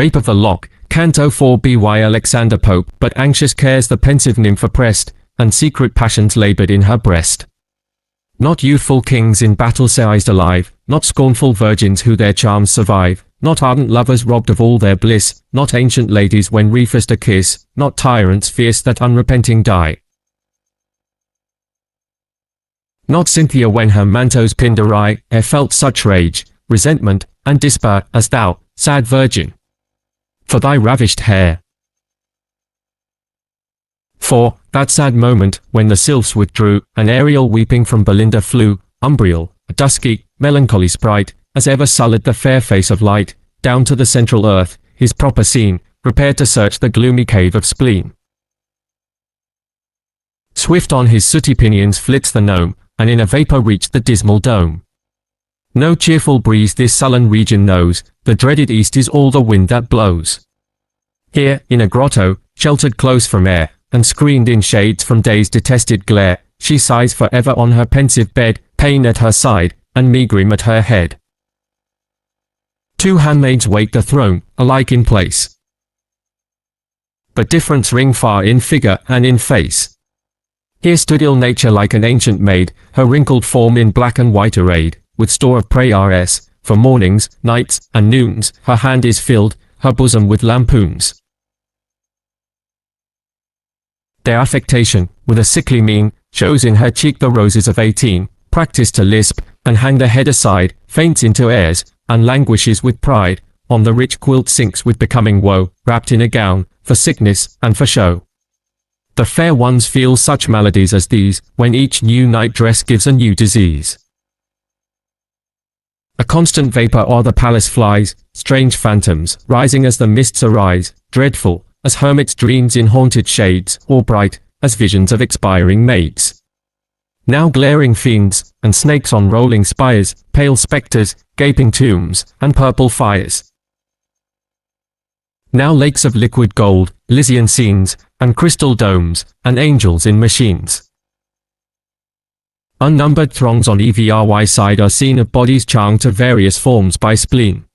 Rape of the Lock Canto 4 by Alexander Pope. But anxious cares the pensive nymph oppressed, and secret passions laboured in her breast. Not youthful kings in battle seized alive, not scornful virgins who their charms survive, not ardent lovers robbed of all their bliss, not ancient ladies when refused a kiss, not tyrants fierce that unrepenting die. Not Cynthia when her manto's pinned awry, ere felt such rage, resentment, and despair as thou, sad virgin, for thy ravished hair. For, that sad moment, when the sylphs withdrew, and Ariel weeping from Belinda flew, Umbriel, a dusky, melancholy sprite, as ever sullied the fair face of light, down to the central earth, his proper scene, prepared to search the gloomy cave of spleen. Swift on his sooty pinions flits the gnome, and in a vapour reached the dismal dome. No cheerful breeze this sullen region knows, the dreaded east is all the wind that blows. Here, in a grotto, sheltered close from air, and screened in shades from day's detested glare, she sighs for ever on her pensive bed, pain at her side, and megrim at her head. Two handmaids wait the throne, alike in place, but difference ring far in figure and in face. Here stood ill nature like an ancient maid, her wrinkled form in black and white arrayed, with store of prayers, for mornings, nights, and noons, her hand is filled, her bosom with lampoons. Their affectation, with a sickly mien, shows in her cheek the roses of 18, practised to lisp, and hang the head aside, faints into airs, and languishes with pride, on the rich quilt sinks with becoming woe, wrapped in a gown, for sickness, and for show. The fair ones feel such maladies as these, when each new night dress gives a new disease. A constant vapour o'er the palace flies, strange phantoms, rising as the mists arise, dreadful, as hermits' dreams in haunted shades, or bright, as visions of expiring maids. Now glaring fiends, and snakes on rolling spires, pale spectres, gaping tombs, and purple fires. Now lakes of liquid gold, Elysian scenes, and crystal domes, and angels in machines. Unnumbered throngs on every side are seen of bodies charmed to various forms by spleen.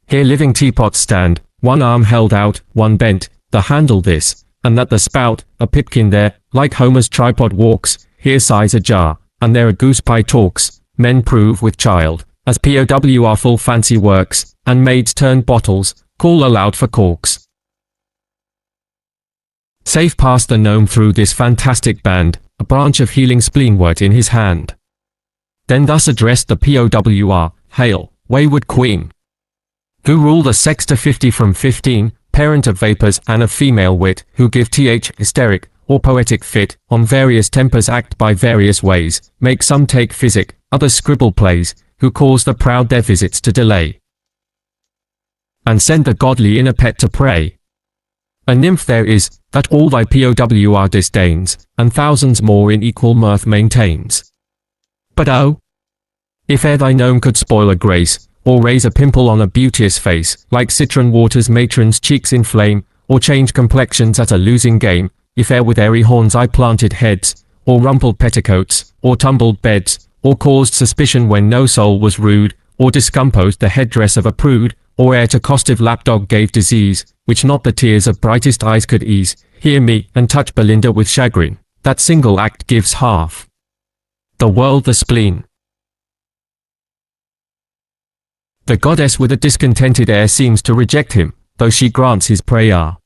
Here living teapots stand, one arm held out, one bent, the handle this, and that the spout, a pipkin there, like Homer's tripod walks, here sighs ajar, and there a goose pie talks, men prove with child, as POW full fancy works, and maids turn bottles, call aloud for corks. Safe passed the gnome through this fantastic band, a branch of healing spleenwort in his hand. Then thus addressed the POWR, Hail, wayward queen, who rule the sex to 50 from 15, parent of vapours and of female wit, who give hysteric, or poetic fit, on various tempers act by various ways, make some take physic, others scribble plays, who cause the proud their visits to delay, and send the godly in a pet to pray. A nymph there is, that all thy POWR disdains, and thousands more in equal mirth maintains. But oh, if e'er thy gnome could spoil a grace, or raise a pimple on a beauteous face, like citron water's matron's cheeks inflame, or change complexions at a losing game, if e'er with airy horns I planted heads, or rumpled petticoats, or tumbled beds, or caused suspicion when no soul was rude, or discomposed the headdress of a prude, or ere to costive lapdog gave disease, which not the tears of brightest eyes could ease, hear me, and touch Belinda with chagrin, that single act gives half the world the spleen. The goddess with a discontented air seems to reject him, though she grants his prayer.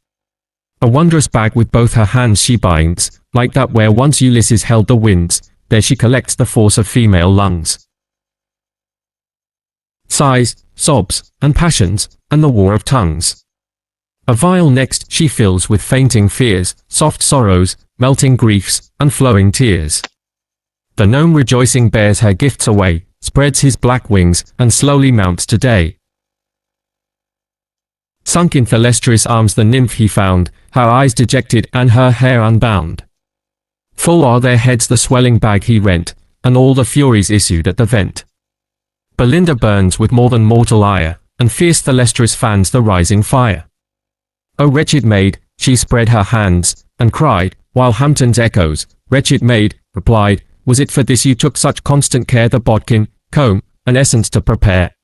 A wondrous bag with both her hands she binds, like that where once Ulysses held the winds, there she collects the force of female lungs. Sighs, sobs, and passions, and the war of tongues. A vial next she fills with fainting fears, soft sorrows, melting griefs, and flowing tears. The gnome rejoicing bears her gifts away, spreads his black wings, and slowly mounts to day. Sunk in Thalestris' arms the nymph he found, her eyes dejected and her hair unbound. Full o'er their heads the swelling bag he rent, and all the furies issued at the vent. Belinda burns with more than mortal ire, and fierce Thalestris fans the rising fire. O wretched maid, she spread her hands, and cried, while Hampton's echoes, wretched maid, replied, was it for this you took such constant care the bodkin, comb, and essence to prepare?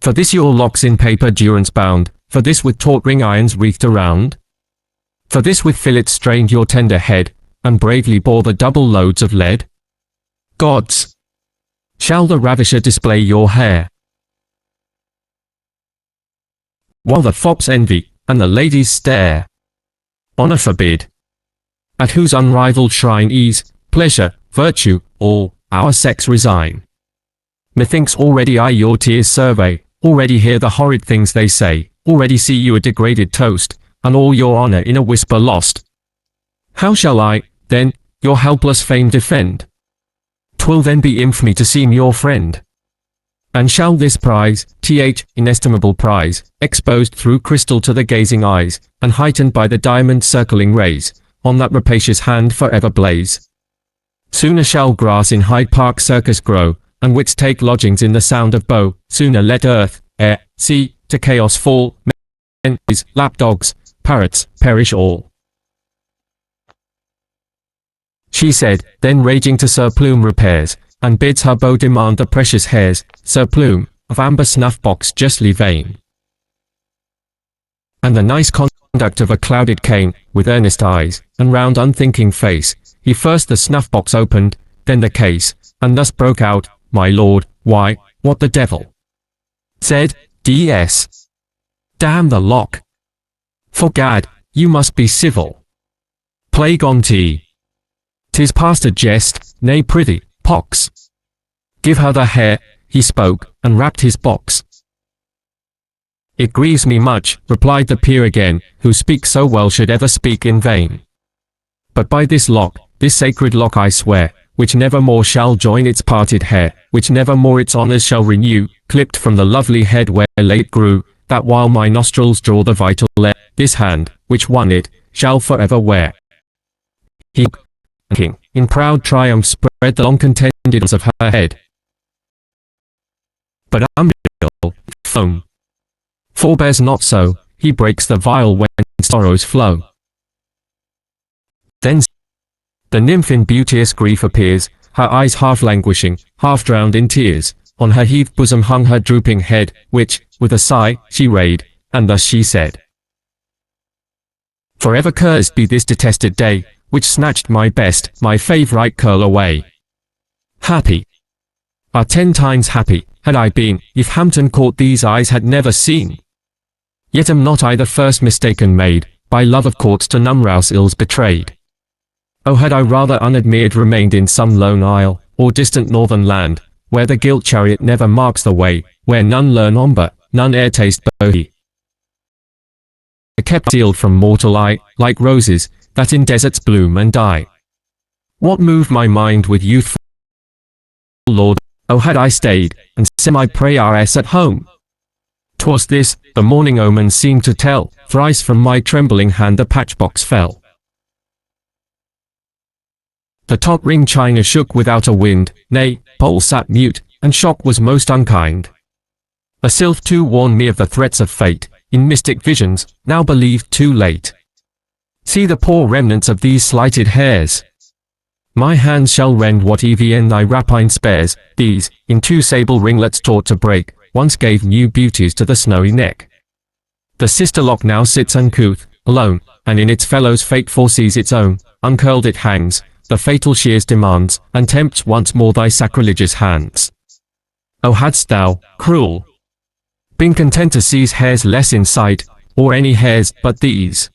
For this your locks in paper durance bound, For this with taut ring irons wreathed around? For this with fillets strained your tender head, and bravely bore the double loads of lead? Gods! Shall the ravisher display your hair? While the fops envy, and the ladies stare. Honour forbid. At whose unrivalled shrine ease, pleasure, virtue, all, our sex resign. Methinks already I your tears survey, already hear the horrid things they say, already see you a degraded toast, and all your honour in a whisper lost. How shall I, then, your helpless fame defend? 'Twill then be infamy to seem your friend. And shall this prize, inestimable prize, exposed through crystal to the gazing eyes, and heightened by the diamond circling rays, on that rapacious hand forever blaze? Sooner shall grass in Hyde Park Circus grow, and wits take lodgings in the sound of bow, sooner let earth, air, sea, to chaos fall, men, lapdogs, parrots, perish all. She said, then raging to Sir Plume repairs, and bids her beau demand the precious hairs, Sir Plume, of amber snuff-box justly vain. And the nice conduct of a clouded cane, with earnest eyes, and round unthinking face, he first the snuff-box opened, then the case, and thus broke out, my lord, why, what the devil? Said, D.S. Damn the lock. For gad, you must be civil. Plague on tea. 'Tis past a jest, nay prithee, pox. Give her the hair, he spoke, and rapped his box. It grieves me much, replied the peer again, who speaks so well should ever speak in vain. But by this lock, this sacred lock I swear, which never more shall join its parted hair, which never more its honours shall renew, clipped from the lovely head where late grew, that while my nostrils draw the vital air, this hand, which won it, shall forever wear. He, king, in proud triumph spread the long contended arms of her head. But Umbriel, foam, forbears not so, he breaks the vial when sorrows flow. Then the nymph in beauteous grief appears, her eyes half languishing, half drowned in tears, on her heaved bosom hung her drooping head, which, with a sigh, she rayed, and thus she said, forever cursed be this detested day, which snatched my best, my favourite curl away. Happy, 10 times happy, had I been, if Hampton Court these eyes had never seen. Yet am not I the first mistaken maid, by love of courts to Numrouse ills betrayed. Oh, had I rather unadmired remained in some lone isle, or distant northern land, where the gilt chariot never marks the way, where none learn ombre, none e'er taste bohea. Kept sealed from mortal eye, like roses, that in deserts bloom and die. What moved my mind with youthful lord? Oh, had I stayed, and said my prayers at home! 'Twas this, the morning omens seemed to tell, thrice from my trembling hand the patchbox fell. The taut ring china shook without a wind, nay, Pole sat mute, and shock was most unkind. A sylph too warned me of the threats of fate, in mystic visions, now believed too late. See the poor remnants of these slighted hairs. My hands shall rend what even thy rapine spares, these, in 2 sable ringlets taught to break, once gave new beauties to the snowy neck. The sister lock now sits uncouth, alone, and in its fellow's fate foresees its own, uncurled it hangs, the fatal shears demands, and tempts once more thy sacrilegious hands. Oh, hadst thou, cruel, been content to seize hairs less in sight, or any hairs but these.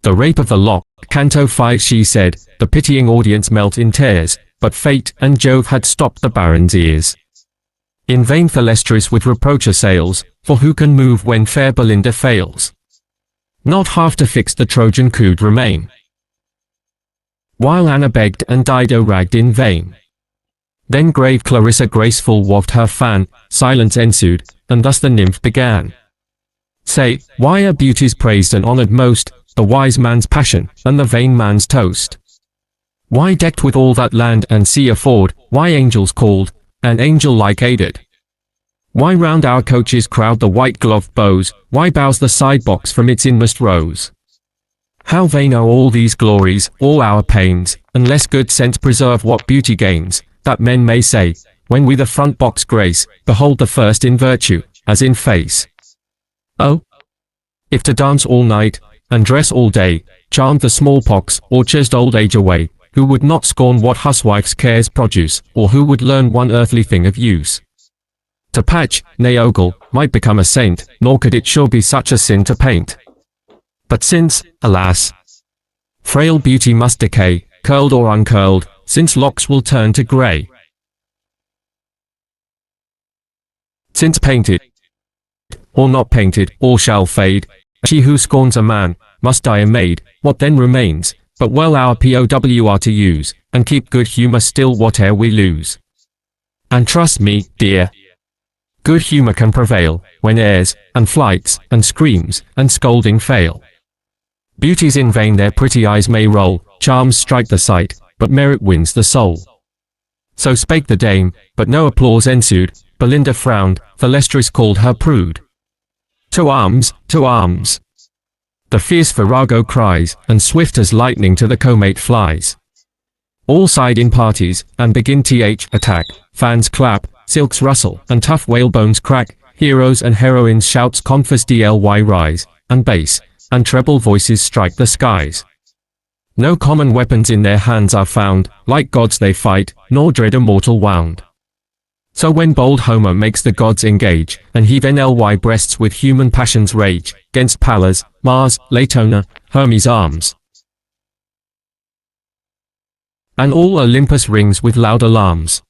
The rape of the lock, Canto 5 she said, the pitying audience melt in tears, but fate and Jove had stopped the baron's ears. In vain Thalestris with reproach assails, for who can move when fair Belinda fails? Not half to fix the Trojan could remain. While Anna begged and Dido ragged in vain. Then grave Clarissa graceful waved her fan, silence ensued, and thus the nymph began. Say, why are beauties praised and honoured most, the wise man's passion, and the vain man's toast? Why decked with all that land and sea afford, why angels called, and angel-like aided? Why round our coaches crowd the white-gloved beaux, why bows the side-box from its inmost rows? How vain are all these glories, all our pains, unless good sense preserve what beauty gains, that men may say, when we the front box grace, behold the first in virtue, as in face. Oh, if to dance all night, and dress all day, charmed the smallpox, or chased old age away, who would not scorn what huswife's cares produce, or who would learn one earthly thing of use? To patch, nay ogle, might become a saint, nor could it sure be such a sin to paint. But since, alas, frail beauty must decay, curled or uncurled, since locks will turn to grey. Since painted, or not painted, all shall fade, she who scorns a man, must die a maid, what then remains, but well our POWR to use, and keep good humour still whate'er we lose. And trust me, dear, good humour can prevail, when airs, and flights, and screams, and scolding fail. Beauties in vain their pretty eyes may roll, charms strike the sight, but merit wins the soul. So spake the dame, but no applause ensued, Belinda frowned, Thalestris called her prude. To arms, to arms! The fierce virago cries, and swift as lightning to the comate flies. All side in parties, and begin th attack, fans clap, silks rustle, and tough whalebones crack, heroes and heroines shouts confess dly rise, and bass, and treble voices strike the skies. No common weapons in their hands are found, like gods they fight, nor dread a mortal wound. So when bold Homer makes the gods engage, and heave NLY breasts with human passions rage, 'gainst Pallas, Mars, Latona, Hermes' arms, and all Olympus rings with loud alarms.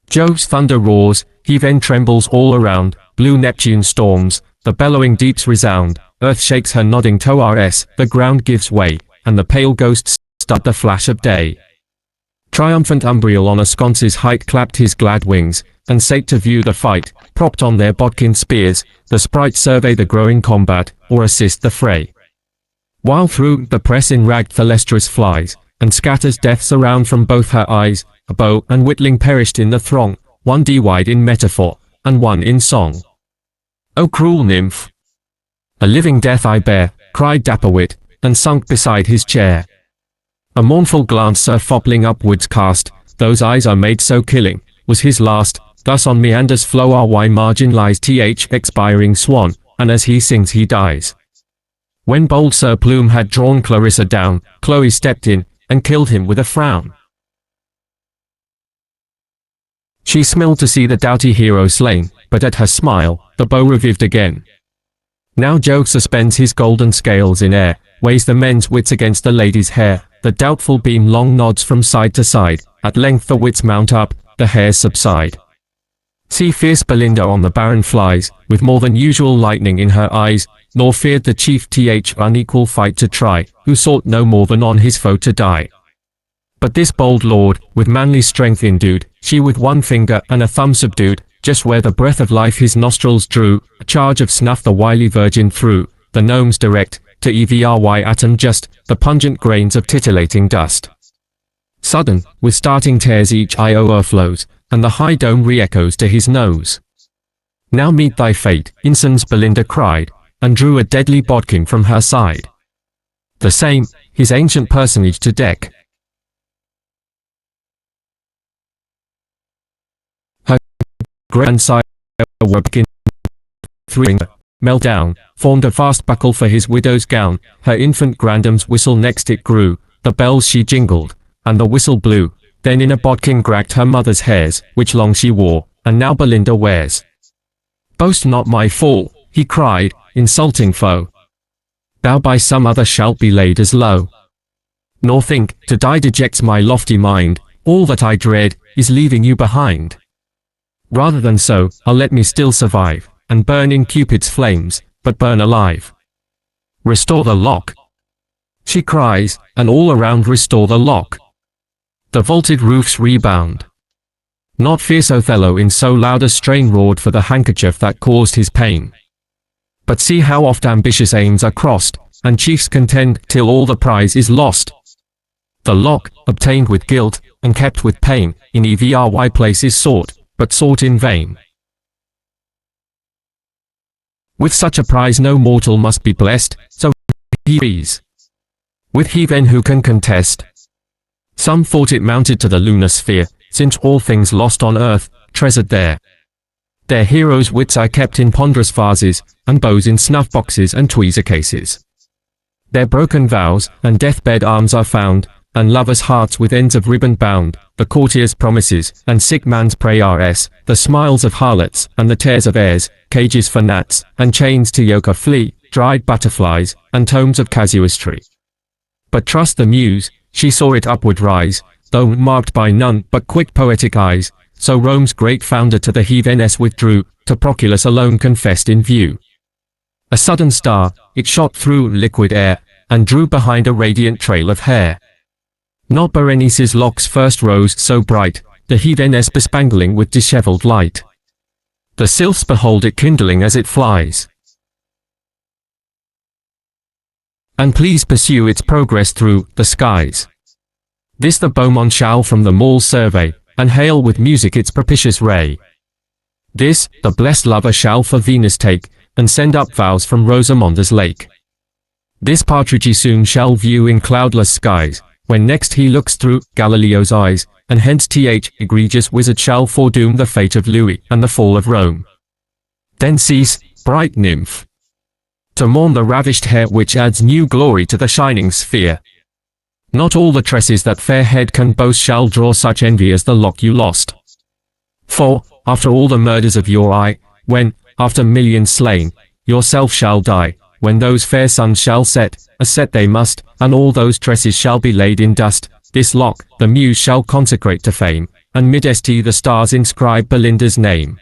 Jove's thunder roars, he then trembles all around, blue Neptune storms, the bellowing deeps resound, earth shakes her nodding toe the ground gives way, and the pale ghosts start the flash of day. Triumphant Umbriel on a sconce's height clapped his glad wings, and sate to view the fight, propped on their bodkin spears, the sprites survey the growing combat, or assist the fray. While through the press in ragged Thalestris flies, and scatters deaths around from both her eyes, a bow and whitling perished in the throng, one de-wide in metaphor, and one in song. O cruel nymph! A living death I bear, cried Dapperwit, and sunk beside his chair. A mournful glance Sir Fopling upwards cast, those eyes are made so killing, was his last, thus on meanders flow ry margin lies th expiring swan, and as he sings he dies. When bold Sir Plume had drawn Clarissa down, Chloe stepped in, and killed him with a frown. She smiled to see the doughty hero slain, but at her smile, the bow revived again. Now Jove suspends his golden scales in air, weighs the men's wits against the lady's hair, the doubtful beam long nods from side to side, at length the wits mount up, the hairs subside. See fierce Belinda on the barren flies, with more than usual lightning in her eyes, nor feared the chief th unequal fight to try, who sought no more than on his foe to die. But this bold lord, with manly strength endued, she with one finger and a thumb subdued, just where the breath of life his nostrils drew, a charge of snuff the wily virgin threw, the gnomes direct, to every atom just, the pungent grains of titillating dust. Sudden, with starting tears each eye o'erflows, and the high dome re-echoes to his nose. Now meet thy fate, ensigns Belinda cried, and drew a deadly bodkin from her side. The same, his ancient personage to deck. Her grandsire working through melt down, formed a fast buckle for his widow's gown, her infant grandam's whistle next it grew, the bells she jingled, and the whistle blew, then in a bodkin gracked her mother's hairs, which long she wore, and now Belinda wears. Boast not my fall, he cried, insulting foe. Thou by some other shalt be laid as low. Nor think, to die dejects my lofty mind, all that I dread, is leaving you behind. Rather than so, I'll let me still survive, and burn in Cupid's flames, but burn alive. Restore the lock, she cries, and all around restore the lock. The vaulted roofs rebound. Not fierce Othello in so loud a strain roared for the handkerchief that caused his pain. But see how oft ambitious aims are crossed, and chiefs contend till all the prize is lost. The lock, obtained with guilt, and kept with pain, in every place is sought, but sought in vain. With such a prize no mortal must be blessed, so he is. With he then who can contest? Some thought it mounted to the lunar sphere, since all things lost on earth, treasured there. Their heroes' wits I kept in ponderous vases, and bows in snuff boxes and tweezer cases. Their broken vows and deathbed arms are found, and lovers' hearts with ends of ribbon bound, the courtier's promises, and sick man's prayers, the smiles of harlots, and the tears of heirs, cages for gnats, and chains to yoke a flea, dried butterflies, and tomes of casuistry. But trust the muse, she saw it upward rise, though marked by none but quick poetic eyes, so Rome's great founder to the heatheness withdrew, to Proculus alone confessed in view. A sudden star, it shot through liquid air, and drew behind a radiant trail of hair. Not Berenice's locks first rose so bright, the heatheness bespangling with dishevelled light. The sylphs behold it kindling as it flies, and please pursue its progress through the skies. This the bowman shall from the mall survey, and hail with music its propitious ray. This the blessed lover shall for Venus take, and send up vows from Rosamunda's lake. This partridge he soon shall view in cloudless skies, when next he looks through Galileo's eyes, and hence egregious wizard shall foredoom the fate of Louis and the fall of Rome. Then cease, bright nymph, to mourn the ravished hair which adds new glory to the shining sphere. Not all the tresses that fair head can boast shall draw such envy as the lock you lost. For, after all the murders of your eye, when, after millions slain, yourself shall die, when those fair suns shall set, as set they must, and all those tresses shall be laid in dust, this lock, the muse shall consecrate to fame, and mid-st the stars inscribe Belinda's name.